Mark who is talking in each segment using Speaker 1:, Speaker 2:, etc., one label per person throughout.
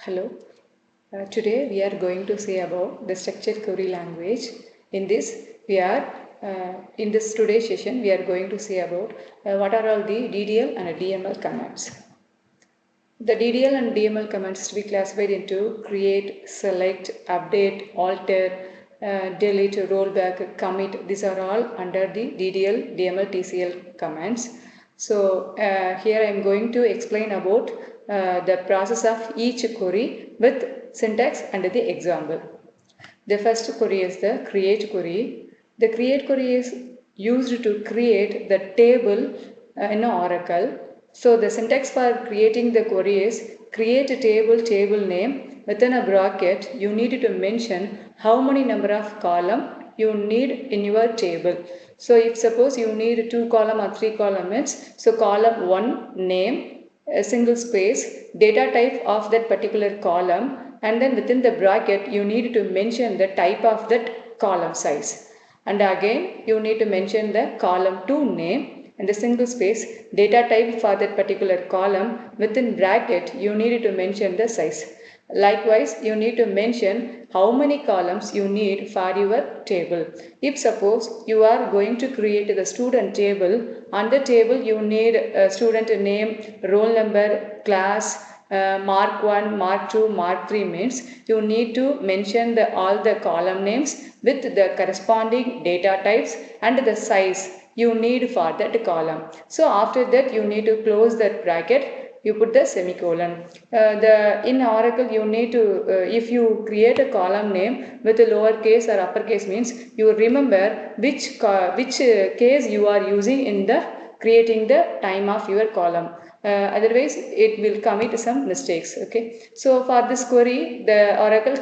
Speaker 1: Hello. Today we are going to say about the structured query language. In this, in this today's session we are going to say about what are all the DDL and DML commands. The DDL and DML commands to be classified into create, select, update, alter, delete, rollback, commit. These are all under the DDL, DML, TCL commands. So here I am going to explain about the process of each query with syntax and the example. The first query is the create query. The create query is used to create the table in Oracle. So the syntax for creating the query is create a table name. Within a bracket, you need to mention how many number of column you need in your table. So if suppose you need 2 column or 3 columns, so column 1 name, a single space, data type of that particular column, and then within the bracket you need to mention the type of that column size. And again you need to mention the column 2 name and the single space data type for that particular column. Within bracket you need to mention the size. Likewise, you need to mention how many columns you need for your table. If suppose you are going to create the student table, on the table you need a student name, roll number, class, mark 1, mark 2, mark 3 means you need to mention all the column names with the corresponding data types and the size you need for that column. So after that you need to close that bracket, you put the semicolon. In Oracle you need to, if you create a column name with a lowercase or uppercase means you remember which case you are using in the creating the time of your column. Otherwise it will commit some mistakes. Okay, so for this query the Oracle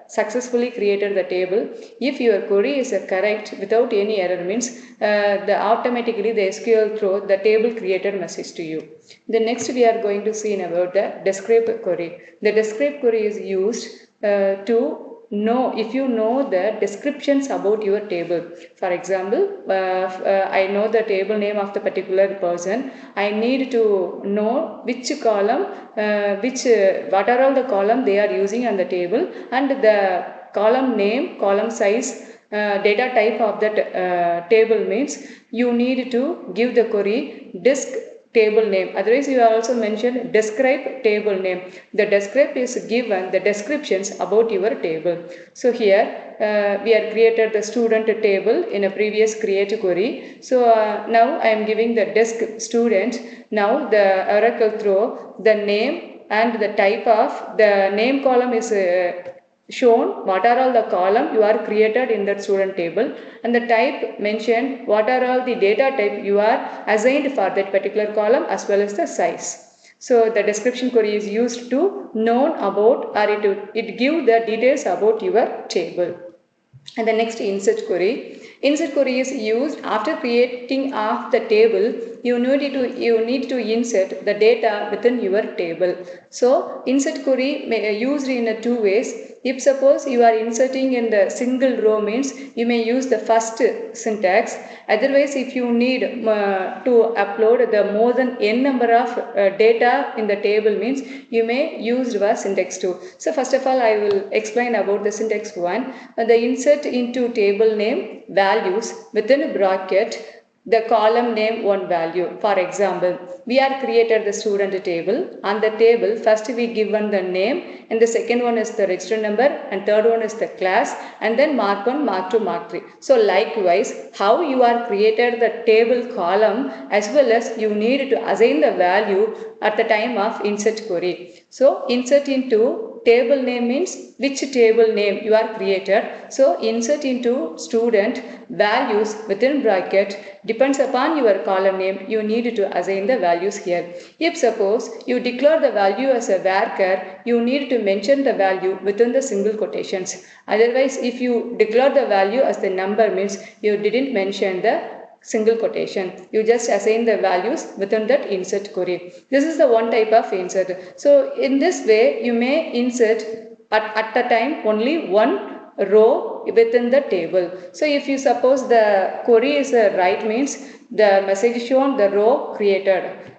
Speaker 1: successfully created the table. If your query is correct without any error means automatically the SQL throw the table created message to you. The next we are going to see about the describe query. The describe query is used to know if you know the descriptions about your table. For example, I know the table name of the particular person. I need to know which column, what are all the column they are using on the table and the column name, column size, data type of that table means you need to give the query disk table name. Otherwise you also mentioned describe table name. The describe is given the descriptions about your table. So here we are created the student table in a previous create query. So now I am giving the desk student. Now the Oracle throw the name and the type of the name column is shown what are all the column you are created in that student table and the type mentioned what are all the data type you are assigned for that particular column as well as the size. So the description query is used to know about or it give the details about your table. And the next insert query. Insert query is used after creating of the table. You need to insert the data within your table. So insert query used in two ways. If suppose you are inserting in the single row means you may use the first syntax. Otherwise if you need to upload the more than n number of data in the table means you may use reverse syntax 2. So first of all I will explain about the syntax 1. The insert into table name values within a bracket the column name one value. For example, we are created the student table. On the table, first we given the name and the second one is the register number and third one is the class and then mark 1, mark 2, mark 3. So likewise, how you are created the table column as well as you need to assign the value at the time of insert query. So insert into table name means which table name you are created. So insert into student values within bracket depends upon your column name. You need to assign the values here. If suppose you declare the value as a varchar, you need to mention the value within the single quotations. Otherwise, if you declare the value as the number means you didn't mention the single quotation. You just assign the values within that insert query. This is the one type of insert. So in this way, you may insert at the time only one row within the table. So if you suppose the query is right means the message shown the row created.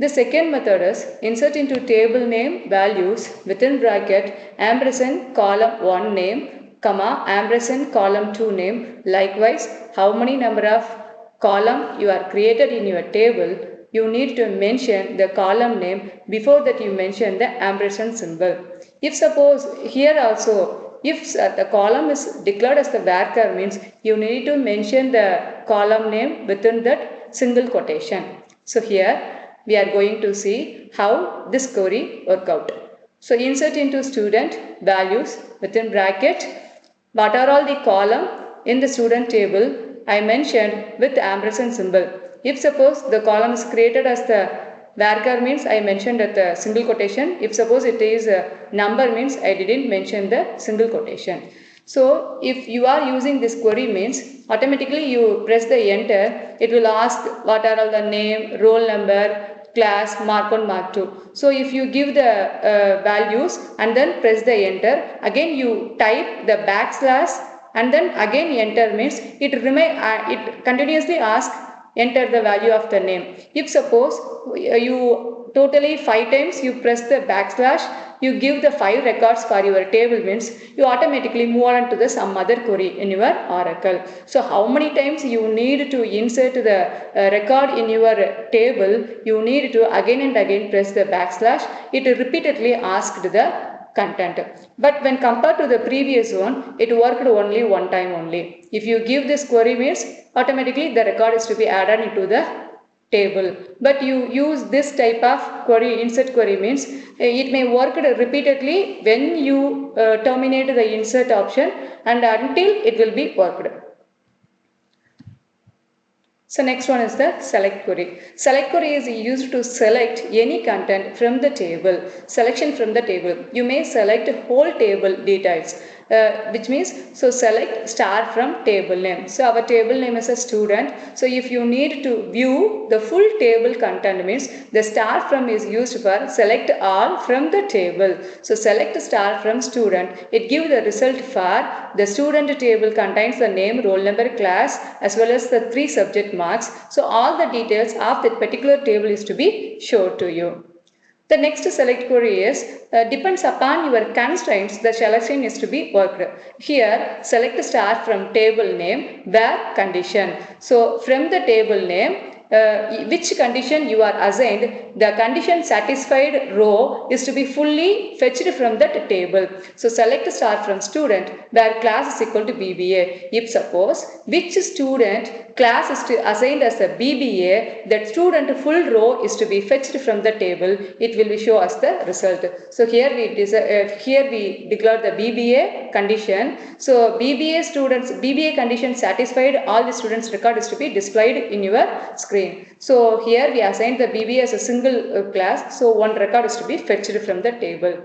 Speaker 1: The second method is insert into table name values within bracket ampersand column 1 name, comma ampersand column 2 name. Likewise, how many number of column you are created in your table, you need to mention the column name before that you mention the ampersand symbol. If suppose here also, if the column is declared as the varchar means you need to mention the column name within that single quotation. So here we are going to see how this query work out. So insert into student values within bracket what are all the column in the student table I mentioned with ampersand symbol. If suppose the column is created as the varchar means I mentioned at the single quotation. If suppose it is a number means I didn't mention the single quotation. So if you are using this query means automatically you press the enter, it will ask what are all the name, roll number, class, mark 1, mark 2. So if you give the values and then press the enter, again you type the backslash and then again enter means it continuously asks enter the value of the name. If suppose you totally 5 times you press the backslash, you give the 5 records for your table means you automatically move on to the some other query in your Oracle. So how many times you need to insert the record in your table, you need to again and again press the backslash. It repeatedly asked the content. But when compared to the previous one, it worked only one time only. If you give this query means automatically the record is to be added into the table. But you use this type of query, insert query means it may work repeatedly when you terminate the insert option and until it will be worked. So next one is the select query. Select query is used to select any content from the table. Selection from the table. You may select whole table details. Which means so select star from table name. So our table name is a student. So if you need to view the full table content means the star from is used for select all from the table. So select star from student. It gives the result for the student table contains the name, roll number, class as well as the 3 subject marks. So all the details of that particular table is to be shown to you. The next select query is depends upon your constraints, the selection is to be worked. Here select star from table name where condition. So from the table name which condition you are assigned, the condition satisfied row is to be fully fetched from that table. So select star from student where class is equal to BBA. If suppose which student class is to assigned as a BBA, that student full row is to be fetched from the table. It will be show us the result. So here we declare the BBA condition. So BBA condition satisfied, all the students record is to be displayed in your screen. So here we assign the BBA as a single class. So one record is to be fetched from the table.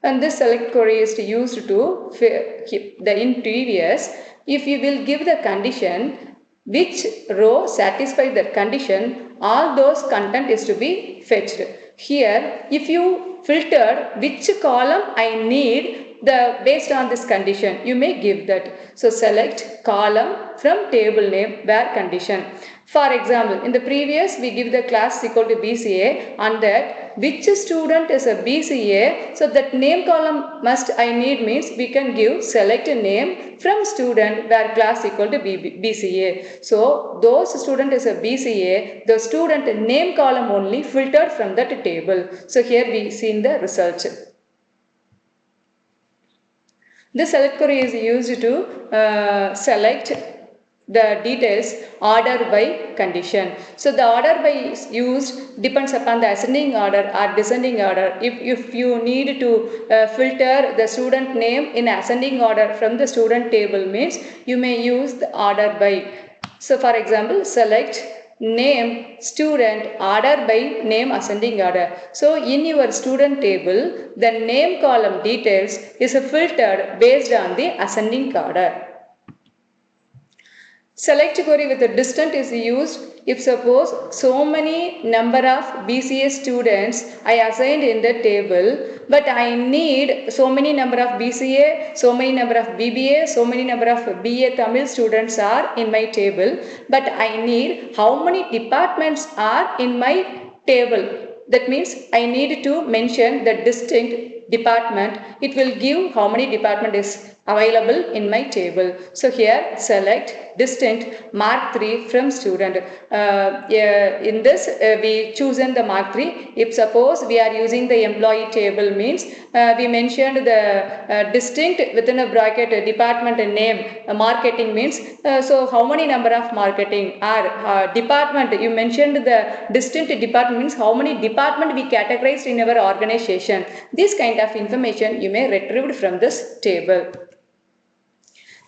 Speaker 1: And this select query is used to in previous, if you will give the condition which row satisfies that condition, all those content is to be fetched. Here if you filter which column I need based on this condition, you may give that. So select column from table name where condition. For example, in the previous we give the class equal to BCA and that which student is a BCA. So that name column must I need means we can give select a name from student where class equal to BCA. So those student is a BCA, the student name column only filtered from that table. So here we see the result. This select query is used to select the details order by condition. So the order by is used depends upon the ascending order or descending order. If you need to filter the student name in ascending order from the student table means you may use the order by. So for example, select name student order by name ascending order. So in your student table, the name column details is filtered based on the ascending order. Select query with a distant is used if suppose so many number of BCA students I assigned in the table, but I need so many number of BCA, so many number of BBA, so many number of BA Tamil students are in my table, but I need how many departments are in my table. That means I need to mention the distinct department. It will give how many department is available in my table. So here select distinct mark 3 from student. Yeah, in this we chosen the mark 3. If suppose we are using the employee table means we mentioned the distinct within a bracket department name. Marketing means so how many number of marketing are department. You mentioned the distinct department means how many department we categorized in our organization. This kind of information you may retrieve from this table.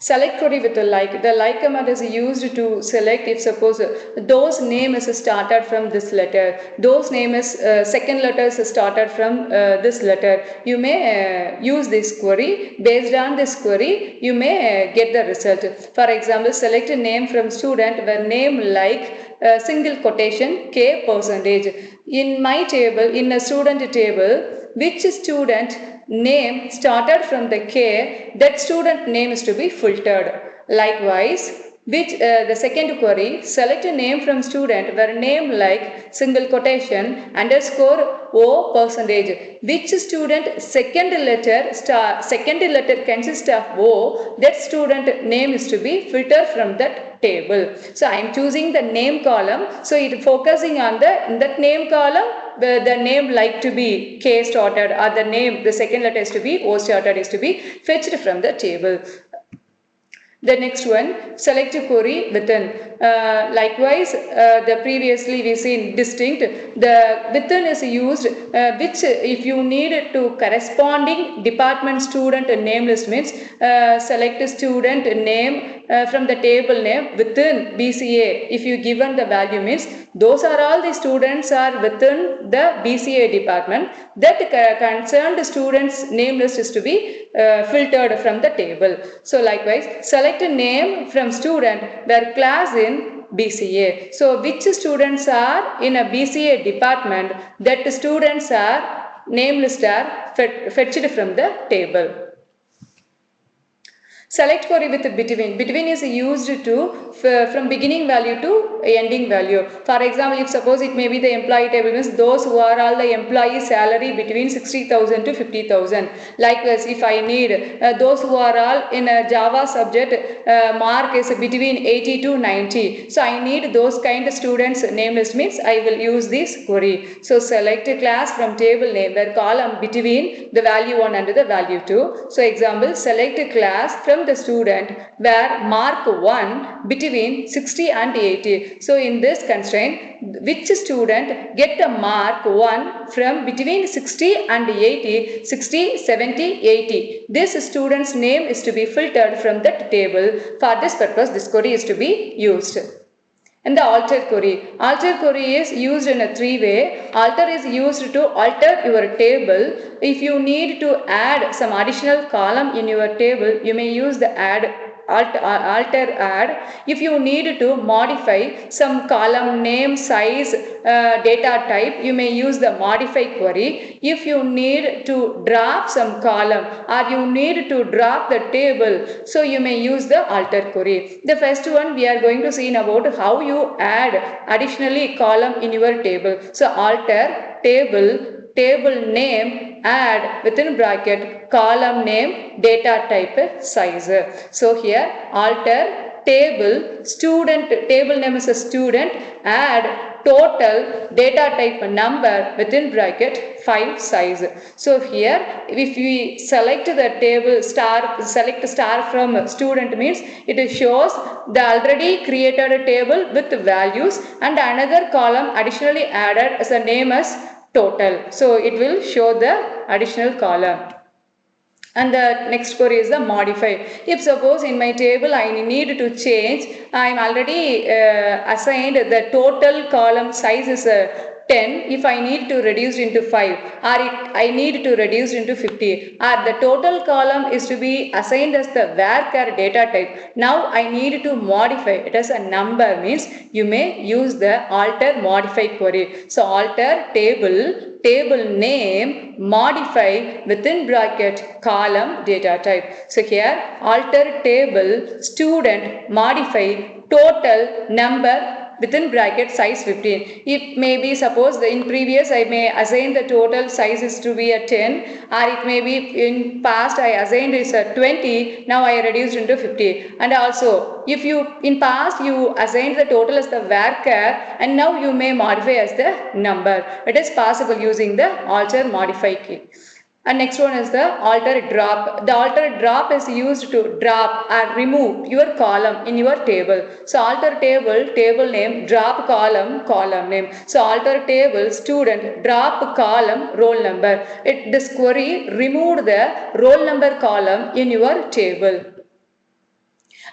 Speaker 1: Select query with the like. The like command is used to select if suppose those name is started from this letter. Those name is second letter is started from this letter. You may use this query. Based on this query, you may get the result. For example, select a name from student where name like single quotation K percentage. In my table, in a student table, which student name started from the K, that student name is to be filtered. Likewise, which the second query, select a name from student where name like single quotation underscore O percentage. Which student second letter consists of O, that student name is to be filtered from that table. So I am choosing the name column. So it focusing on that name column. The name like to be K started or the name the second letter is to be O started is to be fetched from the table. The next one, select a query within. Likewise, the previously we seen distinct. The within is used which if you need to corresponding department student name list means select student name from the table name within BCA. If you given the value means those are all the students are within the BCA department. That concerned students name list is to be filtered from the table. So likewise, select a name from student where class in BCA. So which students are in a BCA department, that students are name list are fetched from the table. Select query with between. Between is used to from beginning value to ending value. For example, if suppose it may be the employee table means those who are all the employee salary between 60,000 to 50,000. Likewise, if I need those who are all in a Java subject mark is between 80 to 90. So I need those kind of students name list means I will use this query. So select a class from table name where column between the value 1 and the value 2. So example, select a class from the student where mark 1 between 60 and 80. So in this constraint, which student get a mark 1 from between 60 and 80, 60, 70, 80. This student's name is to be filtered from that table. For this purpose, this query is to be used. And the alter query. Alter query is used in a three-way. Alter is used to alter your table. If you need to add some additional column in your table, you may use the alter add. If you need to modify some column name, size, data type, you may use the modify query. If you need to drop some column or you need to drop the table, so you may use the alter query. The first one we are going to see about how you add additionally column in your table. So alter table name, add within bracket column name, data type, size. So here alter table student, table name is a student, add total data type number within bracket 5 size. So here if we select the table select star from student means it shows the already created table with values and another column additionally added as a name as total. So it will show the additional column. And the next query is the modify. If suppose in my table I need to change, I am already assigned the total column size is 10. If I need to reduce into 5 or I need to reduce into 50 or the total column is to be assigned as the varchar data type. Now I need to modify it as a number means you may use the alter modify query. So alter table name, modify within bracket column data type. So here alter table student modify total number within bracket size 15. If maybe suppose in previous I may assign the total size is to be a 10, or it may be in past I assigned is a 20, now I reduced into 50. And also if you in past you assigned the total as the varchar and now you may modify as the number. It is possible using the alter modify key. And next one is the alter drop. The alter drop is used to drop or remove your column in your table. So alter table, table name, drop column, column name. So alter table, student, drop column, roll number. This query removed the roll number column in your table.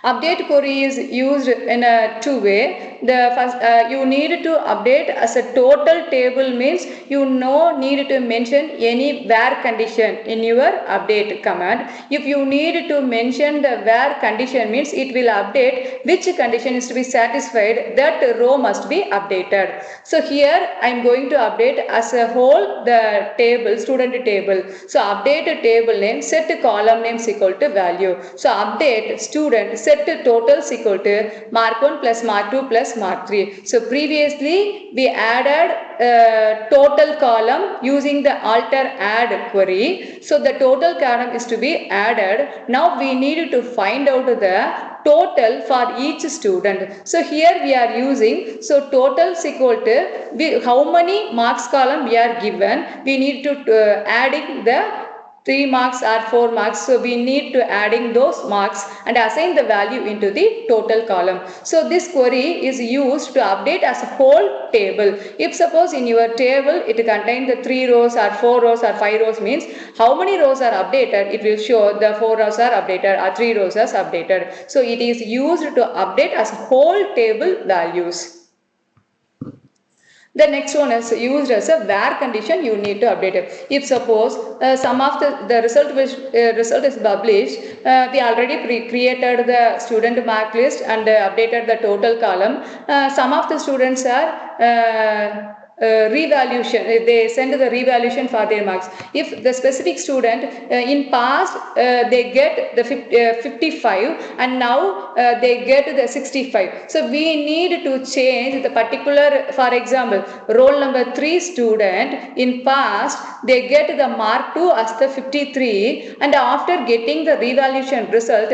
Speaker 1: Update query is used in a two way. The first you need to update as a total table means you no need to mention any where condition in your update command. If you need to mention the where condition means it will update which condition is to be satisfied, that row must be updated. So here I am going to update as a whole the table, student table. So update table name, set column name is equal to value. So update student set total is equal to mark 1 plus mark 2 plus mark 3. So previously we added total column using the alter add query. So the total column is to be added. Now we need to find out the total for each student. So here we are using, so total is equal to how many marks column we are given. We need to adding the 3 marks or 4 marks. So we need to adding those marks and assign the value into the total column. So this query is used to update as a whole table. If suppose in your table it contains the 3 rows or 4 rows or 5 rows means how many rows are updated, it will show the 4 rows are updated or 3 rows are updated. So it is used to update as whole table values. The next one is used as a where condition, you need to update it. If suppose some of the result which result is published, we already created the student mark list and updated the total column. Some of the students are revaluation, they send the revaluation for their marks. If the specific student in past they get the 55 and now they get the 65. So we need to change the particular, for example, roll number 3 student in past they get the mark 2 as the 53 and after getting the revaluation result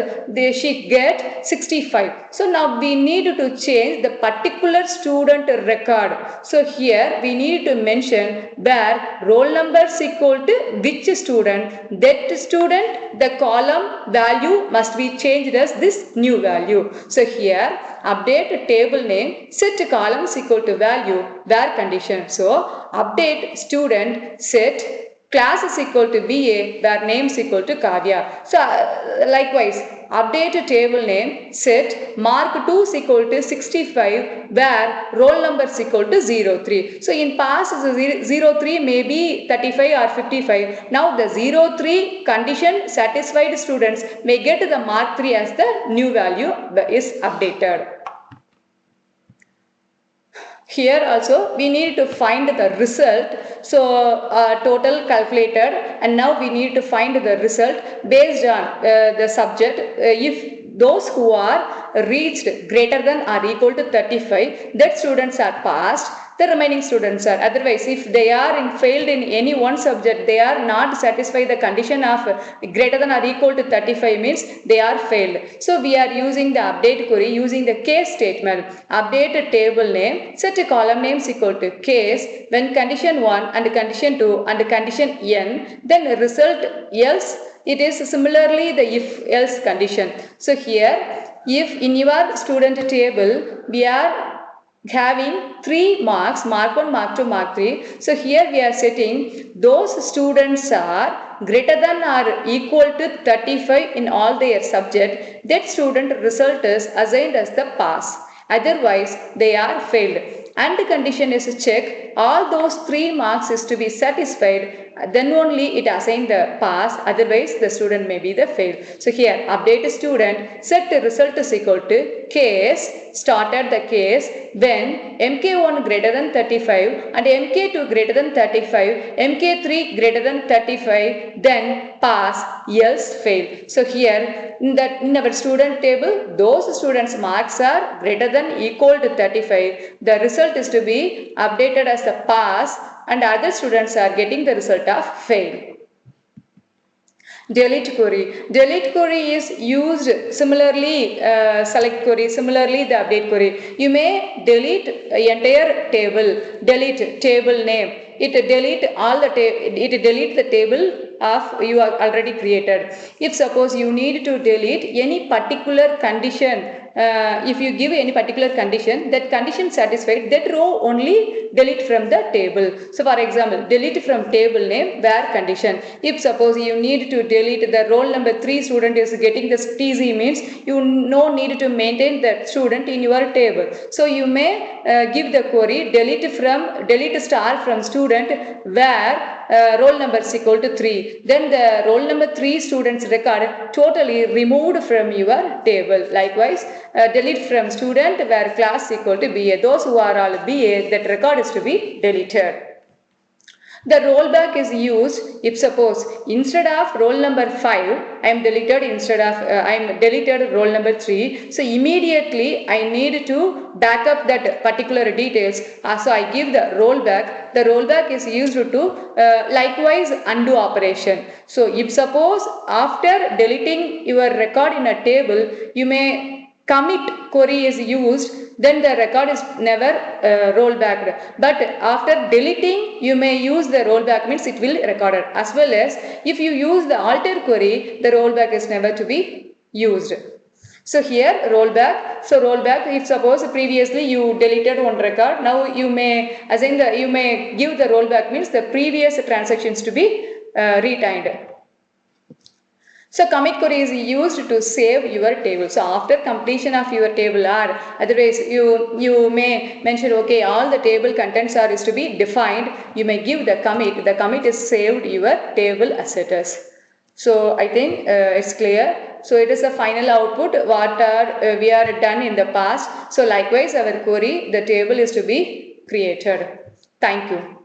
Speaker 1: she get 65. So now we need to change the particular student record. So here we need to mention where roll number is equal to which student, that student the column value must be changed as this new value. So here update table name, set column is equal to value, where condition. So update student set class is equal to VA, where name is equal to Kavya. So likewise update table name, set mark 2 is equal to 65, where roll number is equal to 03. So in past 03 may be 35 or 55. Now the 03 condition satisfied students may get the mark 3 as the new value is updated. Here also we need to find the result. So total calculated and now we need to find the result based on the subject. If those who are reached greater than or equal to 35, that students are passed. The remaining students are, otherwise if they are failed in any one subject, they are not satisfied the condition of greater than or equal to 35 means they are failed. So we are using the update query using the case statement. Update table name, set a column name is equal to case when condition 1 and condition 2 and condition n, then result else. It is similarly the if else condition. So here if in your student table we are having 3 marks, mark 1, mark 2, mark 3. So here we are setting those students are greater than or equal to 35 in all their subject. That student result is assigned as the pass. Otherwise they are failed. And the condition is check all those 3 marks is to be satisfied then only it assign the pass, otherwise the student may be the fail. So here update student set result is equal to case, started the case when mk1 greater than 35 and mk2 greater than 35, mk3 greater than 35, then pass, else fail. So here in our student table, those students marks are greater than equal to 35, the result is to be updated as the pass and other students are getting the result of fail. Delete query. Delete query is used similarly, select query, similarly the update query. You may delete entire table, delete table name. It delete all the it delete the table of you are already created. If suppose you need to delete any particular condition, if you give any particular condition, that condition satisfied, that row only delete from the table. So for example, delete from table name where condition. If suppose you need to delete the roll number 3 student is getting this TZ, means you no need to maintain that student in your table. So you may give the query delete star from student where roll number is equal to 3. Then the roll number 3 students record totally removed from your table. Likewise, delete from student where class equal to BA. Those who are all BA, that record is to be deleted. The rollback is used if suppose instead of roll number 5, I am deleted instead of I am deleted roll number 3. So immediately I need to back up that particular details. So I give the rollback. The rollback is used to likewise undo operation. So if suppose after deleting your record in a table, you may commit query is used, then the record is never rolled back. But after deleting, you may use the rollback, means it will record it. As well as if you use the alter query, the rollback is never to be used. So here rollback. So rollback, if suppose previously you deleted one record, now you may assign you may give the rollback, means the previous transactions to be retained. So commit query is used to save your table. So after completion of your table, or otherwise you may mention, okay, all the table contents are is to be defined. You may give the commit. The commit is saved your table status. So I think it's clear. So it is a final output what are we are done in the past. So likewise our query, the table is to be created. Thank you.